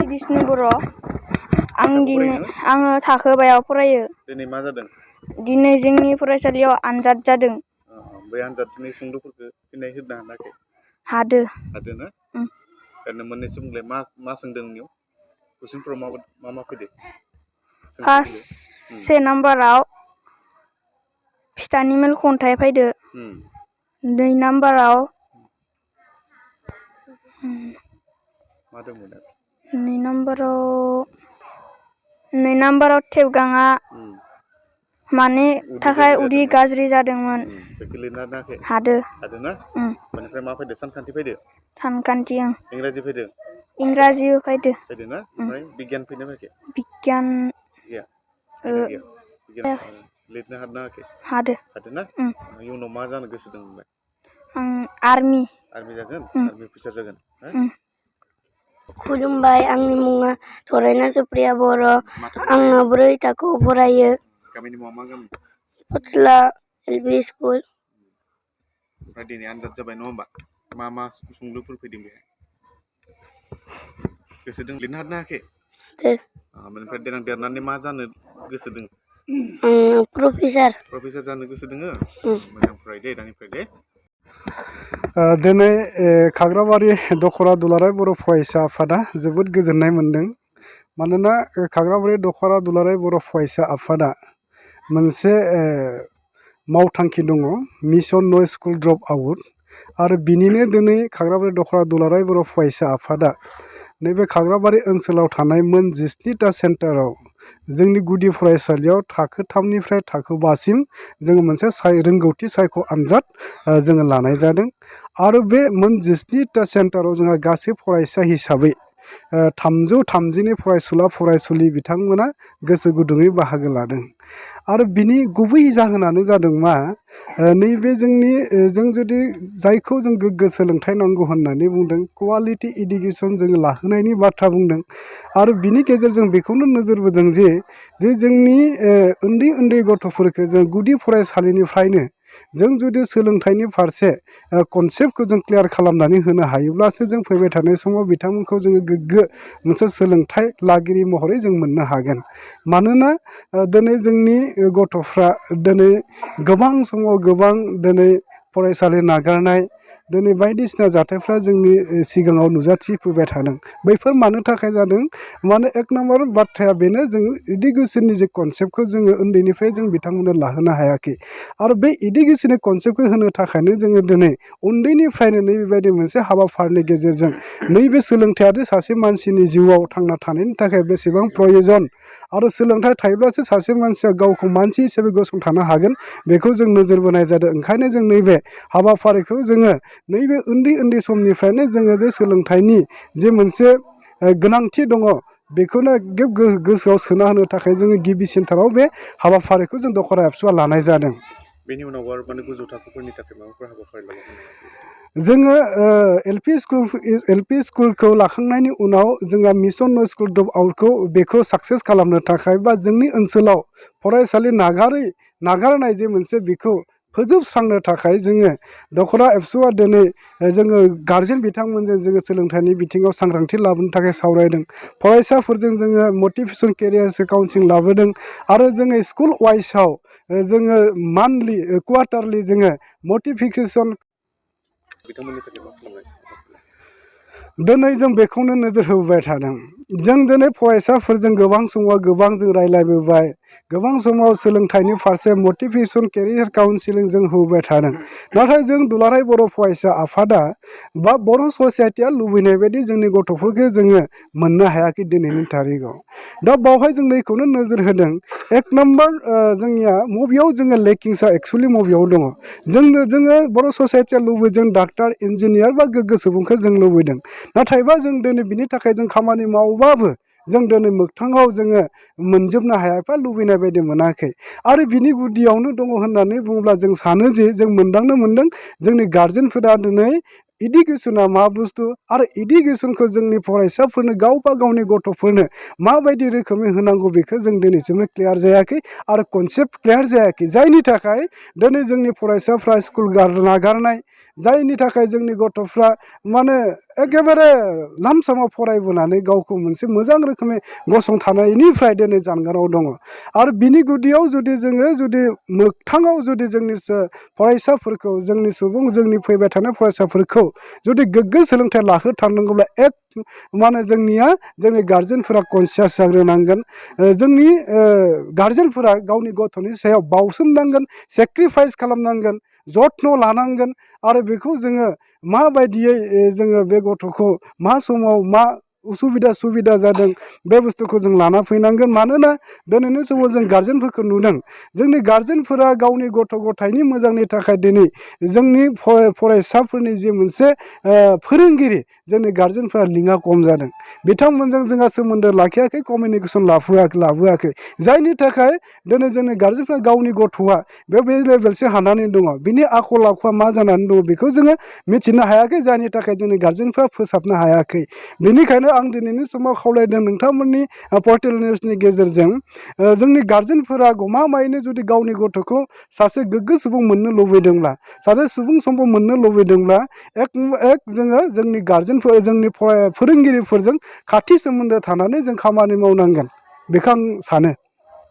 बिष्णु बर' आङो थाखो बायाव फरायो। दिनै मा जादों? दिनै जोंनि फरायसालियाव आनजाद जादों। बै आनजादनि सोंलुफोरखौ फिननाय होनो हानाखै? हादो। हादोंना? ओरैनो मोननैसो बुंलाय मा सोंदों नोंनियाव? कुइसनफोराव मा फैदो? फार्स्ट से नाम्बाराव फिथानि मेल खन्थाइ फैदो। 2 नाम्बाराव मा दंमोन आरो? 2 नाम्बाराव थेबगाङा मानि थाखाय उदै गाज्रि जादोंमोन। बेखौ लिरनो हादोंना हायाखै? हादो। हादोंना? बेनिफ्राय मा फैदो? सानखान्थि फैदो? सानखान्थि इंराजि फैदो? इंराजिबो फैदो। फैदोंना? ओमफ्राय बिगियान फैदोंना फैयाखै? बिगियान गैया? फैदोंना गैया? बिगियान लिरनो हादोंना हायाखै? हादो। हादोंना? इयुनाव मा जानो गोसो दं नोंलाय? आं आर्मि जागोन? आर्मि अफिसार जागोन? खुलुमबाय, आंनि मुङा थरायना सुप्रिया बर'। आङो 4 थाखोआव फरायो। गामिनि मुङा मा गामि? फथला LP स्कुल। ओमफ्राय दिनै आनजाद जाबाय नङा होमबा? मा सोंलुफोर फैदों बेहाय? गोसो दं लिरनो हादोंना हायाखै? बेनिफ्राय देनां देरनानै मा जानो गोसो दं? प्रफेसार जानो गोसो दोङो? मोजां फराय दे दानिफ्राय दे। दिनै खाग्राबारि दख'रा दुलाराय बर' फरायसा आफादा जोबोद गोजोननाय मोनदों। मानोना खाग्राबारि दख'रा दुलाराय बर' फरायसा आफादा मोनसे मावथांखि दङ, मिशन नो स्कुल ड्रप आउट। आरो बिनिनो दिनै खाग्राबारि दख'रा दुलाराय बर' फरायसा आफादा नैबे खाग्राबारि ओनसोलाव थानाय मोन 17टा सेन्टाराव जोंनि गुदि फरायसालियाव थाखो 3निफ्राय थाखो 5सिम जोङो मोनसे रोंगौथि सायख' आनजाद जोङो लानाय जादों। आरो बे मोन 17टा सेन्टाराव जोंहा गासै फरायसा हिसाबै 330नि फरायसुला फरायसुलि बिथांमोना गोसो गुदुङै बाहागो लादों। आरो बिनि गुबै जाहोनानो जादों मा, नैबे जों जुदि जायखौ जों गोग्गो सोलोंथाइ नांगौ होननानै बुंदों, कुवालिटि इडुकेसन जोङो लाहोनायनि बाथ्रा बुंदों। आरो बिनि गेजेरजों बेखौनो नोजोर बोदों जे जोंनि उन्दै उन्दै गथ'फोरखौ जों गुदि फरायसालिनिफ्रायनो जों जुदि सोलोंथाइनि फारसे कनसेप्टखौ जों क्लियार खालामनानै होनो हायोब्लासो जों फैबाय थानाय समाव बिथांमोनखौ जोङो गोग्गो मोनसे सोलोंथाइ लागिरि महरै जों मोननो हागोन। मानोना दिनै जोंनि गथ'फ्रा दिनै गोबां समाव गोबां दिनै फरायसालि नागारनाय, दिनै बायदिसिना जाथायफ्रा जोंनि सिगाङाव नुजाथिफैबाय थादों। बैफोर मानो थाखाय जादों? माने 1 नाम्बार बाथ्राया बेनो, जोङो इडुकेसननि जे कनसेप्टखौ जोङो उन्दैनिफ्राय जों बिथांमोननो लाहोनो हायाखै। आरो बे इडुकेसननि कनसेप्टखौ होनो थाखायनो जोङो दिनै उन्दैनिफ्रायनो नैबेबायदि मोनसे हाबाफारिनि गेजेरजों नैबे सोलोंथाइयादि सासे मानसिनि जिउआव थांना थानायनि थाखाय बेसेबां प्रयजन, आरो सोलोंथाइ थायोब्लासो सासे मानसिया गावखौ मानसि हिसाबै गसंथानो हागोन, बेखौ जों नोजोर बोनाय जादों। ओंखायनो जों नैबे हाबाफारिखौ जोङो नैबे उन्दै उन्दै समनिफ्रायनो जोङो जे सोलोंथाइनि जे मोनसे गोनांथि दङ, बेखौनो गोसोआव सोना होनो थाखाय जोङो गिबि सेन्टाराव बे हाबाफारिखौ जों दख'रा एबसुआ लानाय जादों। बेनि उनाव आरो माने गोजौ थाखोफोरनि थाखाय माबाफोर हाबाफारि लाबावगोन नामा? जोङो LP स्कुलखौ लाखांनायनि उनाव जोंहा मिशन नो स्कुल ड्रप आउटखौ बेखौ साक्सेस खालामनो थाखाय, बा जोंनि ओनसोलाव फरायसालि नागारनाय जे मोनसे बेखौ फोजोबस्रांनो थाखाय जोङो दख'रा एबसुआ दिनै जोङो गारजेन बिथांमोनजों जोङो सोलोंथाइनि बिथिङाव सांग्रांथि लाबोनो थाखाय सावरायदों। फरायसाफोरजों जोङो मटिभेसन केरियार काउन्सिलिं लाबोदों। आरो जोङो स्कुल वाइसआव जोङो मान्थलि क्वार्टारलि जोङो मटिभेसन बिथांमोननि थाखाय मा खालामनाय? दिनै जों बेखौनो नोजोर होबोबाय थादों। जों दिनै फरायसाफोरजों गोबां समाव गोबां जों रायज्लायबोबाय, गोबां समाव सोलोंथाइनि फारसे मटिभेसन केरियार काउन्सिलिं जों होबोबाय थादों। नाथाय जों दुलाराय बर' फरायसा आफादा बा बर' ससाइटिया लुबैनाय बायदि जोंनि गथ'फोरखौ जोङो मोननो हायाखै दिनैनि थारिखआव। दा बावहाय जों नैखौनो नोजोर होदों, 1 नाम्बार जोंनिया मबेयाव जोङो लेकिंसा एक्सुवेलि मबेयाव दङ। जोङो बर' ससाइटिया लुबैदों डाक्टार, इन्जिनियार बा गोग्गो सुबुंखौ जों लुबैदों। नाथायबा जों दिनै बिनि थाखाय जों खामानि मावबाबो जों दिनै मोगथाङाव जोङो मोनजोबनो हायाखै, लुबैनाय बायदि मोनाखै। आरो बिनि गुदियावनो दङ होननानै बुङोब्ला जों सानो जे जों मोनदांनो मोनदों, जोंनि गारजेनफोरा दिनै इडुकेसना मा बुस्थु, आरो इडुकेसनखौ जोंनि फरायसाफोरनो गावबा गावनि गथ'फोरनो माबायदि रोखोमै होनांगौ बेखौ जों दिनैसिमबो क्लियार जायाखै, आरो कनसेप्ट क्लियार जायाखै। जायनि थाखाय दिनै जोंनि फरायसाफ्रा स्कुल नागारनाय, जायनि थाखाय जोंनि गथ'फ्रा माने एखेबारे लामसामाव फरायबोनानै गावखौ मोनसे मोजां रोखोमै गसंथानायनिफ्राय दिनै जानगाराव दङ आरो बिनि गुदियाव जुदि जोङो जुदि मोगथाङाव जुदि जोंनि फरायसाफोरखौ जोंनि फैबाय थानाय फरायसाफोरखौ जुदि गोग्गो सोलोंथाइ लाहोथारनांगौब्ला माने जोंनि गार्जेनफोरा कनसियास जाग्रोनांगोन जोंनि गार्जेनफोरा गावनि गथ'नि सायाव बावसोमनांगोन सेक्रिफाइस खालामनांगोन जत्न लानांगोन आरो बेखौ जोङो माबायदियै जोङो बे गथ'खौ मा समाव मा उसुबिदा सुबिदा जादों बे बुस्थुखौ जों लाना फैनांगोन मानोना दिनैनि समाव जों गार्जेनफोरखौ नुदों जोंनि गार्जेनफोरा गावनि गथ' गथायनि मोजांनि थाखाय दिनै जोंनि फरायसाफोरनि जि मोनसे फोरोंगिरि जोंनि गार्जेनफोरा लिङा खम जादों बिथांमोनजों जोंहा सोमोन्दो लाखियाखै कमिउनिकेसन लाबोआखै जायनि थाखाय दिनै जोंनि गार्जेनफोरा गावनि गथ'आ बे लेभेलसिम हानानै दङ बिनि आखल आखुआ मा जानानै दङ बेखौ जोङो मिथिनो हायाखै जायनि थाखाय जोंनि गार्जेनफ्रा फोसाबनो हायाखै बेनिखायनो आं दिनैनि समाव खावलायदों नोंथांमोननि पर्टेल निउसनि गेजेरजों जोंनि गार्जेनफोरा गमामायैनो जुदि गावनि गथ'खौ सासे गोग्गो सुबुं मोननो लुबैदोंब्ला सासे सुबुं सम्पद मोननो लुबैदोंब्ला जोङो जोंनि गार्जेनफोर जोंनि फोरोंगिरिफोरजों खाथि सोमोन्दो थानानै जों खामानि मावनांगोन बेखौ आं सानो